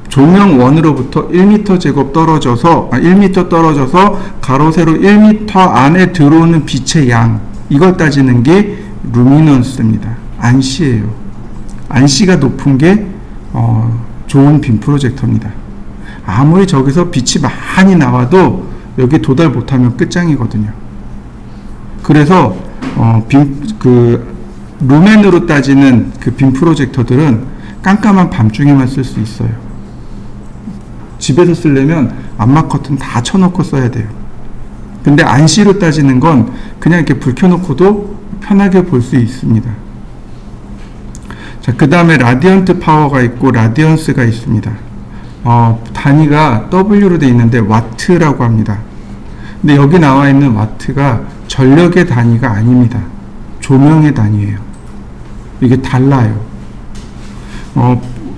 조명 원으로부터 1m 제곱 떨어져서 1m 떨어져서 가로 세로 1m 안에 들어오는 빛의 양, 이걸 따지는 게 루미넌스입니다. 안시예요. 안시가 높은 게 좋은 빔 프로젝터입니다. 아무리 저기서 빛이 많이 나와도 여기 도달 못하면 끝장이거든요. 그래서 루멘으로 따지는 그 빔 프로젝터들은 깜깜한 밤중에만 쓸 수 있어요. 집에서 쓰려면 암막 커튼 다 쳐놓고 써야 돼요. 근데 안시로 따지는 건 그냥 이렇게 불 켜놓고도 편하게 볼 수 있습니다. 자, 그 다음에 라디언트 파워가 있고 라디언스가 있습니다. 단위가 W로 되어 있는데 와트라고 합니다. 근데 여기 나와 있는 와트가 전력의 단위가 아닙니다. 조명의 단위예요. 이게 달라요.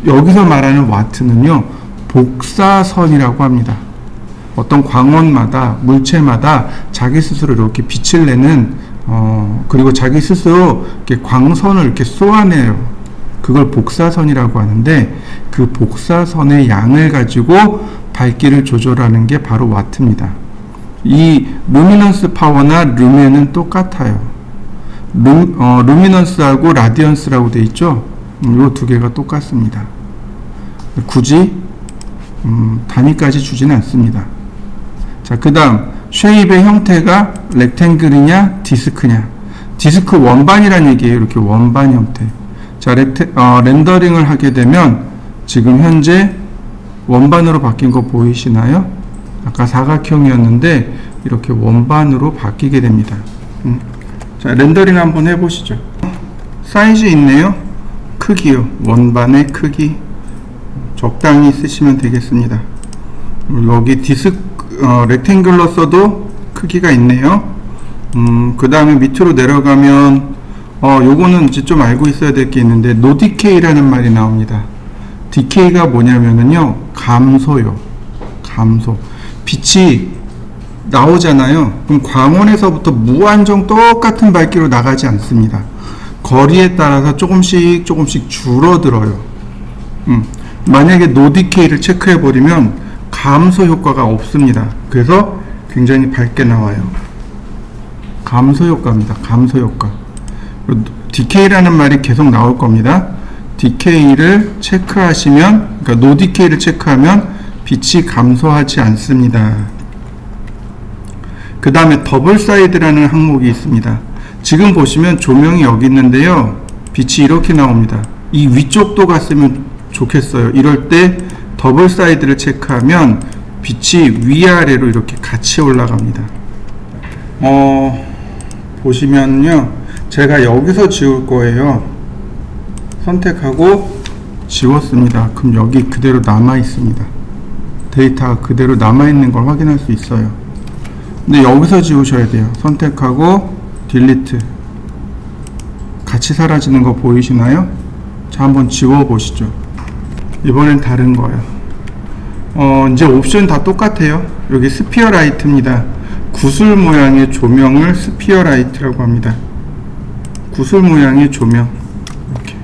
여기서 말하는 와트는요, 복사선이라고 합니다. 어떤 광원마다, 물체마다 자기 스스로 이렇게 빛을 내는, 그리고 자기 스스로 이렇게 광선을 이렇게 쏘아내요. 그걸 복사선이라고 하는데, 그 복사선의 양을 가지고 밝기를 조절하는 게 바로 와트입니다. 이 루미넌스 파워나 루멘은 똑같아요. 루미넌스하고 라디언스라고 되어 있죠. 이 두 개가 똑같습니다. 굳이 단위까지 주지는 않습니다. 자, 그 다음 쉐입의 형태가 렉탱글이냐 디스크냐. 디스크 원반이란 얘기예요. 이렇게 원반 형태. 자, 렌더링을 하게 되면 지금 현재 원반으로 바뀐 거 보이시나요? 아까 사각형이었는데 이렇게 원반으로 바뀌게 됩니다. 자, 렌더링 한번 해보시죠. 사이즈 있네요. 크기요. 원반의 크기 적당히 쓰시면 되겠습니다. 여기 렉탱글러 써도 크기가 있네요. 그 다음에 밑으로 내려가면 요거는 이제 좀 알고 있어야 될 게 있는데 노디케이라는 말이 나옵니다. 디케이가 뭐냐면은요, 감소요. 감소. 빛이 나오잖아요. 그럼 광원에서부터 무한정 똑같은 밝기로 나가지 않습니다. 거리에 따라서 조금씩 줄어들어요. 만약에 노디케이를 체크해 버리면 감소 효과가 없습니다. 그래서 굉장히 밝게 나와요. 감소 효과입니다. 감소 효과. 디케이라는 말이 계속 나올 겁니다. 디케이를 체크하시면, 그러니까 노디케이를 체크하면 빛이 감소하지 않습니다. 그 다음에 더블 사이드라는 항목이 있습니다. 지금 보시면 조명이 여기 있는데요, 빛이 이렇게 나옵니다. 이 위쪽도 갔으면 좋겠어요. 이럴 때 더블 사이드를 체크하면 빛이 위아래로 이렇게 같이 올라갑니다. 보시면요, 제가 여기서 지울 거예요. 선택하고 지웠습니다. 그럼 여기 그대로 남아 있습니다. 데이터가 그대로 남아있는 걸 확인할 수 있어요. 근데 여기서 지우셔야 돼요. 선택하고 딜리트. 같이 사라지는 거 보이시나요? 자, 한번 지워 보시죠. 이번엔 다른 거예요. 이제 옵션 다 똑같아요. 여기 스피어 라이트입니다. 구슬 모양의 조명을 스피어 라이트라고 합니다. 구슬 모양의 조명. 이렇게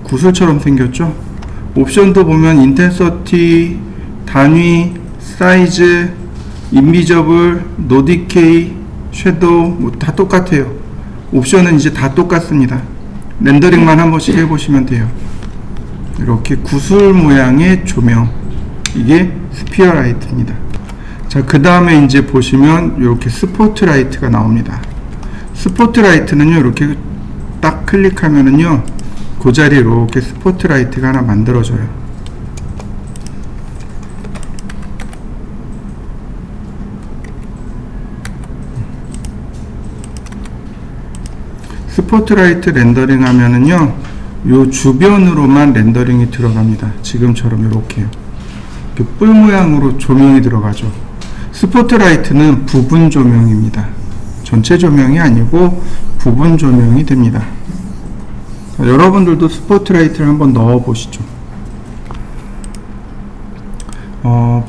구슬처럼 생겼죠? 옵션도 보면 인텐서티, 단위, 사이즈, 인비저블, 노디케이, 섀도우 뭐 다 똑같아요. 옵션은 이제 다 똑같습니다. 렌더링만 한 번씩 해보시면 돼요. 이렇게 구슬 모양의 조명, 이게 스피어 라이트입니다. 자, 그 다음에 이제 보시면 이렇게 스포트 라이트가 나옵니다. 스포트 라이트는요, 이렇게 딱 클릭하면은요, 그 자리에 이렇게 스포트 라이트가 하나 만들어져요. 스포트라이트 렌더링 하면은요, 요 주변으로만 렌더링이 들어갑니다. 지금처럼 이렇게요. 이렇게 뿔 모양으로 조명이 들어가죠. 스포트라이트는 부분 조명입니다. 전체 조명이 아니고 부분 조명이 됩니다. 자, 여러분들도 스포트라이트를 한번 넣어 보시죠.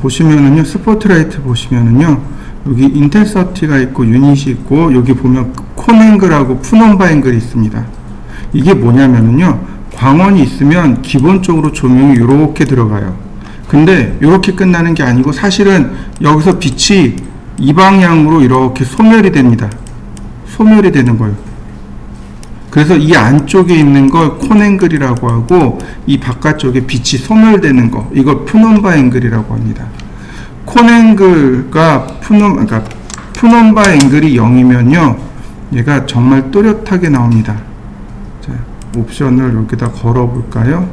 보시면은요, 스포트라이트 보시면은요, 여기 인텐서티가 있고 유닛이 있고, 여기 보면 콘앵글하고 푸넘바 앵글이 있습니다. 이게 뭐냐면은요, 광원이 있으면 기본적으로 조명이 이렇게 들어가요. 근데 이렇게 끝나는 게 아니고 사실은 여기서 빛이 이 방향으로 이렇게 소멸이 됩니다. 소멸이 되는 거예요. 그래서 이 안쪽에 있는 걸 콘앵글이라고 하고, 이 바깥쪽에 빛이 소멸되는 거, 이걸 푸넘바 앵글이라고 합니다. 콘앵글과 그러니까 푸넘바 앵글이 0이면요, 얘가 정말 또렷하게 나옵니다. 자, 옵션을 여기다 걸어 볼까요?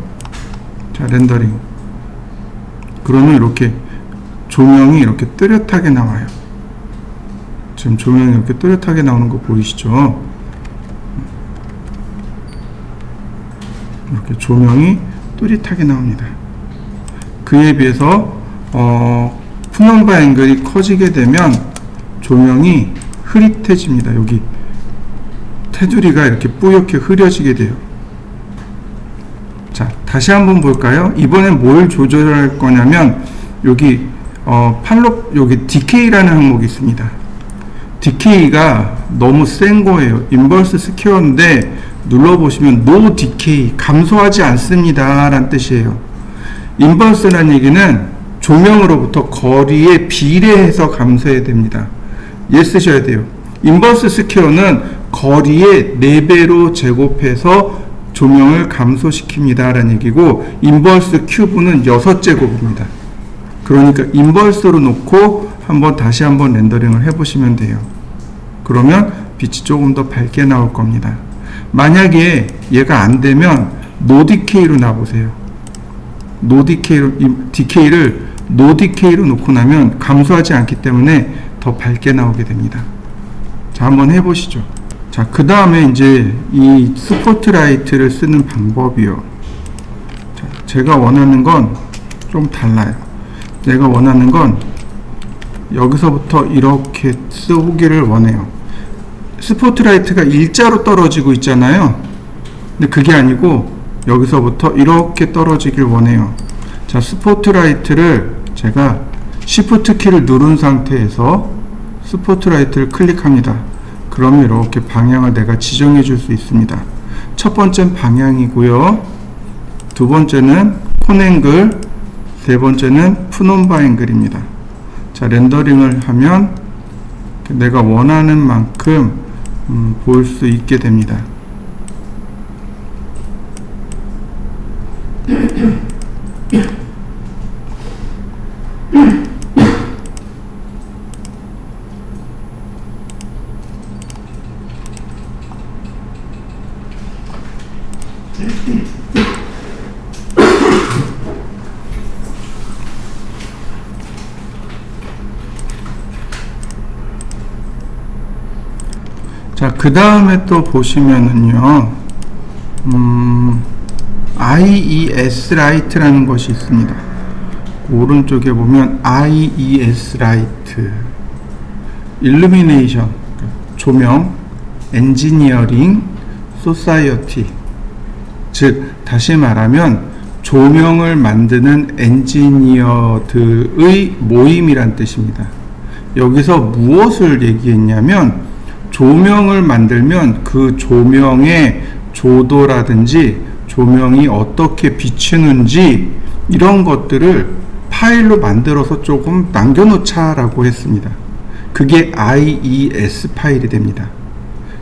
자, 렌더링. 그러면 이렇게 조명이 이렇게 또렷하게 나와요. 지금 조명이 이렇게 또렷하게 나오는 거 보이시죠? 이렇게 조명이 또렷하게 나옵니다. 그에 비해서 푸넘바 앵글이 커지게 되면 조명이 흐릿해집니다. 여기 테두리가 이렇게 뿌옇게 흐려지게 돼요. 자, 다시 한번 볼까요? 이번엔 뭘 조절할 거냐면, 여기 여기 디케이라는 항목이 있습니다. 디케이가 너무 센 거예요. 인버스 스퀘어인데 눌러보시면 no decay, 감소하지 않습니다 라는 뜻이에요. 인버스라는 얘기는 조명으로부터 거리에 비례해서 감소해야 됩니다. 얘 쓰셔야 돼요. 인버스 스퀘어는 거리의 4배로 제곱해서 조명을 감소시킵니다 라는 얘기고, 인버스 큐브는 6제곱입니다. 그러니까 인버스로 놓고 다시 한번 렌더링을 해보시면 돼요. 그러면 빛이 조금 더 밝게 나올 겁니다. 만약에 얘가 안 되면 노 디케이로 놔보세요. 디케이를 노 디케이로 놓고 나면 감소하지 않기 때문에 더 밝게 나오게 됩니다. 자, 한번 해보시죠. 자, 그 다음에 이제 이 스포트라이트를 쓰는 방법이요. 자, 제가 원하는 건 좀 달라요. 내가 원하는 건 여기서부터 이렇게 쓰기를 원해요. 스포트라이트가 일자로 떨어지고 있잖아요. 근데 그게 아니고 여기서부터 이렇게 떨어지길 원해요. 자, 스포트라이트를 제가 Shift 키를 누른 상태에서 스포트라이트를 클릭합니다. 그러면 이렇게 방향을 내가 지정해 줄 수 있습니다. 첫 번째는 방향이고요. 두 번째는 콘앵글, 세 번째는 푸넘바 앵글입니다. 자, 렌더링을 하면 내가 원하는 만큼 볼 수 있게 됩니다. 자, 그 다음에 또 보시면은요, IES 라이트라는 것이 있습니다. 오른쪽에 보면 IES 라이트, 일루미네이션, 조명, 엔지니어링, 소사이어티. 즉, 다시 말하면 조명을 만드는 엔지니어들의 모임이란 뜻입니다. 여기서 무엇을 얘기했냐면 조명을 만들면 그 조명의 조도라든지 조명이 어떻게 비추는지 이런 것들을 파일로 만들어서 조금 남겨놓자라고 했습니다. 그게 IES 파일이 됩니다.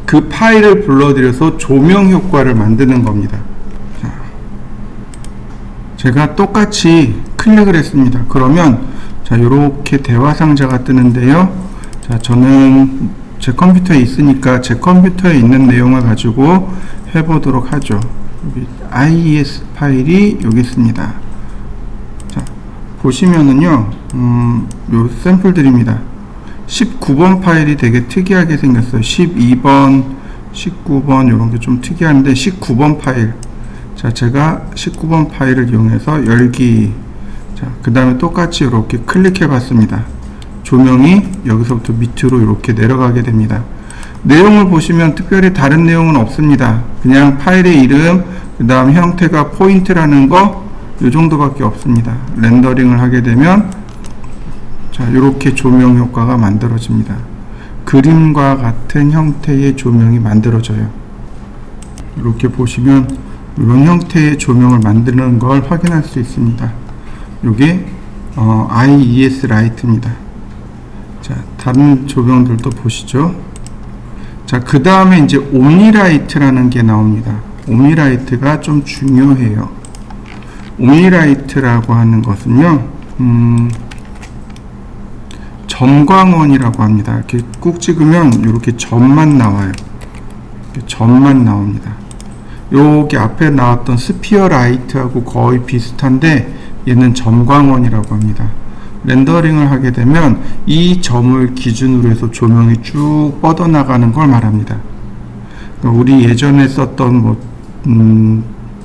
그 파일을 불러들여서 조명 효과를 만드는 겁니다. 자, 제가 똑같이 클릭을 했습니다. 그러면 자, 이렇게 대화 상자가 뜨는데요. 자, 저는 제 컴퓨터에 있으니까 제 컴퓨터에 있는 내용을 가지고 해보도록 하죠. 여기 IES 파일이 여기 있습니다. 자, 보시면은요, 요 샘플들입니다. 19번 파일이 되게 특이하게 생겼어요. 12번, 19번 이런 게 좀 특이한데 19번 파일. 자, 제가 19번 파일을 이용해서 열기. 자, 그 다음에 똑같이 이렇게 클릭해 봤습니다. 조명이 여기서부터 밑으로 이렇게 내려가게 됩니다. 내용을 보시면 특별히 다른 내용은 없습니다. 그냥 파일의 이름, 그 다음 형태가 포인트라는 거, 이 정도밖에 없습니다. 렌더링을 하게 되면 자, 이렇게 조명 효과가 만들어집니다. 그림과 같은 형태의 조명이 만들어져요. 이렇게 보시면 이런 형태의 조명을 만드는 걸 확인할 수 있습니다. 이게 IES 라이트입니다. 자, 다른 조명들도 보시죠. 자, 그 다음에 이제 옴니라이트라는 게 나옵니다. 옴니라이트가 좀 중요해요. 옴니라이트라고 하는 것은요, 점광원이라고 합니다. 이렇게 꾹 찍으면 이렇게 점만 나와요. 이렇게 점만 나옵니다. 여기 앞에 나왔던 스피어 라이트하고 거의 비슷한데 얘는 점광원이라고 합니다. 렌더링을 하게 되면 이 점을 기준으로 해서 조명이 쭉 뻗어나가는 걸 말합니다. 우리 예전에 썼던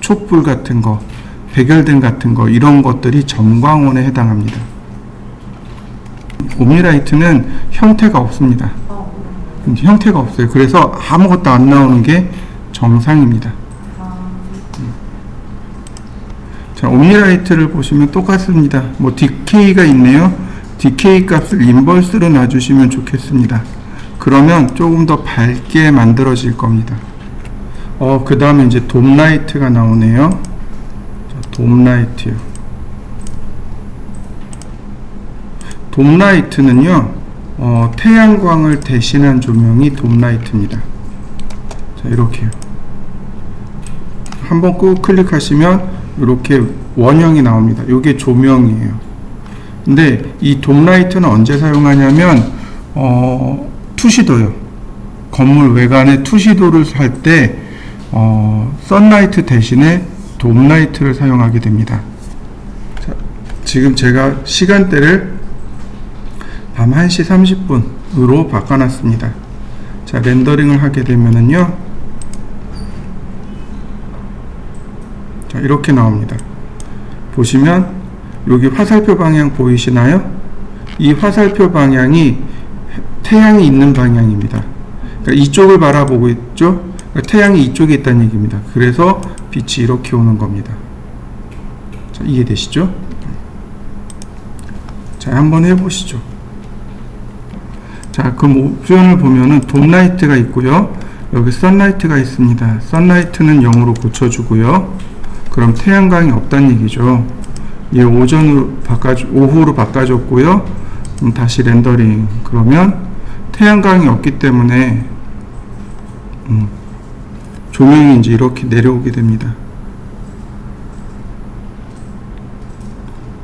촛불 같은 거, 백열등 같은 거 이런 것들이 점광원에 해당합니다. 옴니라이트는 형태가 없습니다. 형태가 없어요. 그래서 아무것도 안 나오는 게 정상입니다. 자, 옴니라이트를 보시면 똑같습니다. 뭐 디케이가 있네요. 디케이 값을 인버스로 놔주시면 좋겠습니다. 그러면 조금 더 밝게 만들어질 겁니다. 그 다음에 이제 돔라이트가 나오네요. 자, 돔라이트요. 돔라이트는요, 태양광을 대신한 조명이 돔라이트입니다. 자, 이렇게요. 한번 꾹 클릭하시면 이렇게 원형이 나옵니다. 이게 조명이에요. 근데 이 돔라이트는 언제 사용하냐면 투시도요. 건물 외관에 투시도를 살 때 선라이트 대신에 돔라이트를 사용하게 됩니다. 자, 지금 제가 시간대를 밤 1시 30분으로 바꿔놨습니다. 자, 렌더링을 하게 되면은요, 자, 이렇게 나옵니다. 보시면 여기 화살표 방향 보이시나요? 이 화살표 방향이 태양이 있는 방향입니다. 그러니까 이쪽을 바라보고 있죠? 그러니까 태양이 이쪽에 있다는 얘기입니다. 그래서 빛이 이렇게 오는 겁니다. 자, 이해되시죠? 자, 한번 해보시죠. 자, 그 옵션을 보면은 돔라이트가 있고요. 여기 선라이트가 있습니다. 선라이트는 0으로 고쳐주고요. 그럼 태양광이 없다는 얘기죠. 얘 오후로 바꿔줬고요. 다시 렌더링. 그러면 태양광이 없기 때문에 조명이 이제 이렇게 내려오게 됩니다.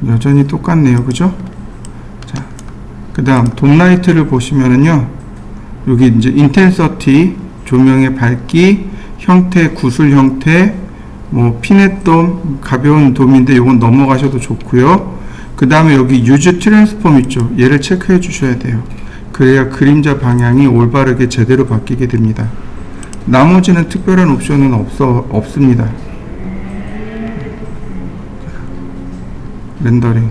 여전히 똑같네요. 그죠? 자, 그 다음 돔라이트를 보시면은요, 여기 이제 인텐서티, 조명의 밝기, 형태, 구슬 형태, 뭐 피넷돔, 가벼운 돔인데 이건 넘어가셔도 좋고요. 그 다음에 여기 유즈 트랜스폼 있죠. 얘를 체크해 주셔야 돼요. 그래야 그림자 방향이 올바르게 제대로 바뀌게 됩니다. 나머지는 특별한 옵션은 없습니다. 렌더링.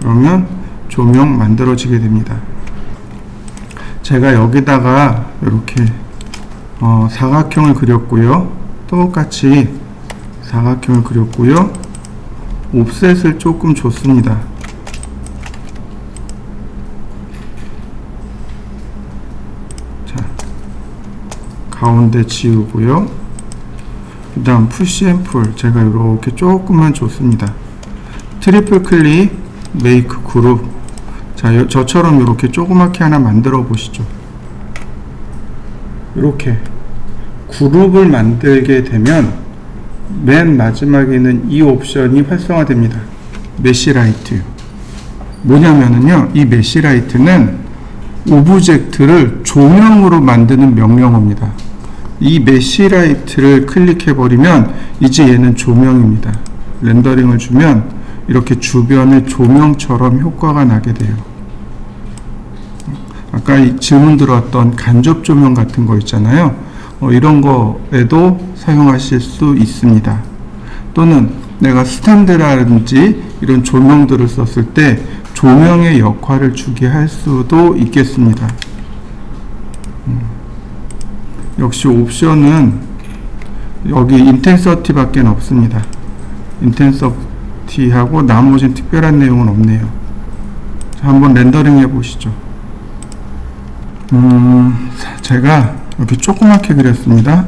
그러면 조명 만들어지게 됩니다. 제가 여기다가 이렇게 사각형을 그렸고요. 똑같이 사각형을 그렸고요. 옵셋을 조금 줬습니다. 자, 가운데 지우고요. 그 다음 푸시 앤 풀 제가 이렇게 조금만 줬습니다. 트리플 클릭, 메이크 그룹. 자, 저처럼 이렇게 조그맣게 하나 만들어 보시죠. 이렇게 그룹을 만들게 되면 맨 마지막에는 이 옵션이 활성화됩니다. 메시라이트. 뭐냐면은요, 이 메시라이트는 오브젝트를 조명으로 만드는 명령어입니다. 이 메시라이트를 클릭해 버리면 이제 얘는 조명입니다. 렌더링을 주면 이렇게 주변에 조명처럼 효과가 나게 돼요. 아까 이 질문 들어왔던 간접 조명 같은 거 있잖아요. 이런 거에도 사용하실 수 있습니다. 또는 내가 스탠드라든지 이런 조명들을 썼을 때 조명의 역할을 주게 할 수도 있겠습니다. 역시 옵션은 여기 인텐서티 밖에 없습니다. 인텐서티하고 나머지는 특별한 내용은 없네요. 자, 한번 렌더링 해보시죠. 제가 이렇게 조그맣게 그렸습니다.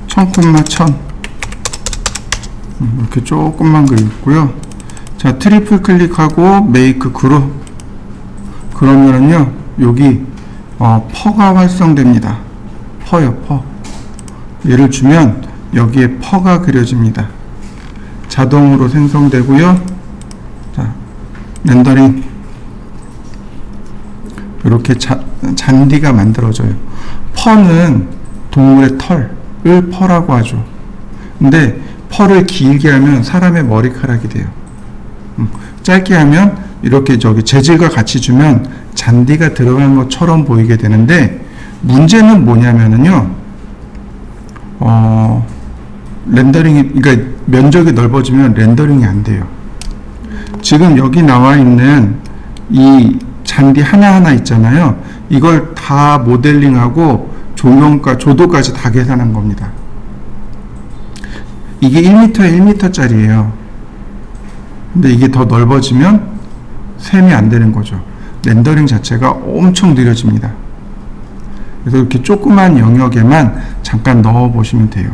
1000,1000 이렇게 조금만 그렸고요. 자, 트리플 클릭하고 메이크 그룹. 그러면은요, 여기 퍼가 활성됩니다. 퍼요, 퍼. 얘를 주면 여기에 퍼가 그려집니다. 자동으로 생성되고요. 자, 렌더링. 이렇게 잔디가 만들어져요. 퍼는 동물의 털을 퍼라고 하죠. 근데 펄을 길게 하면 사람의 머리카락이 돼요. 짧게 하면 이렇게 저기 재질과 같이 주면 잔디가 들어간 것처럼 보이게 되는데, 문제는 뭐냐면은요, 렌더링이, 그러니까 면적이 넓어지면 렌더링이 안 돼요. 지금 여기 나와 있는 이 잔디 하나하나 있잖아요. 이걸 다 모델링하고 조명과 조도까지 다 계산한 겁니다. 이게 1m에 1m짜리예요. 근데 이게 더 넓어지면 셈이 안 되는 거죠. 렌더링 자체가 엄청 느려집니다. 그래서 이렇게 조그만 영역에만 잠깐 넣어 보시면 돼요.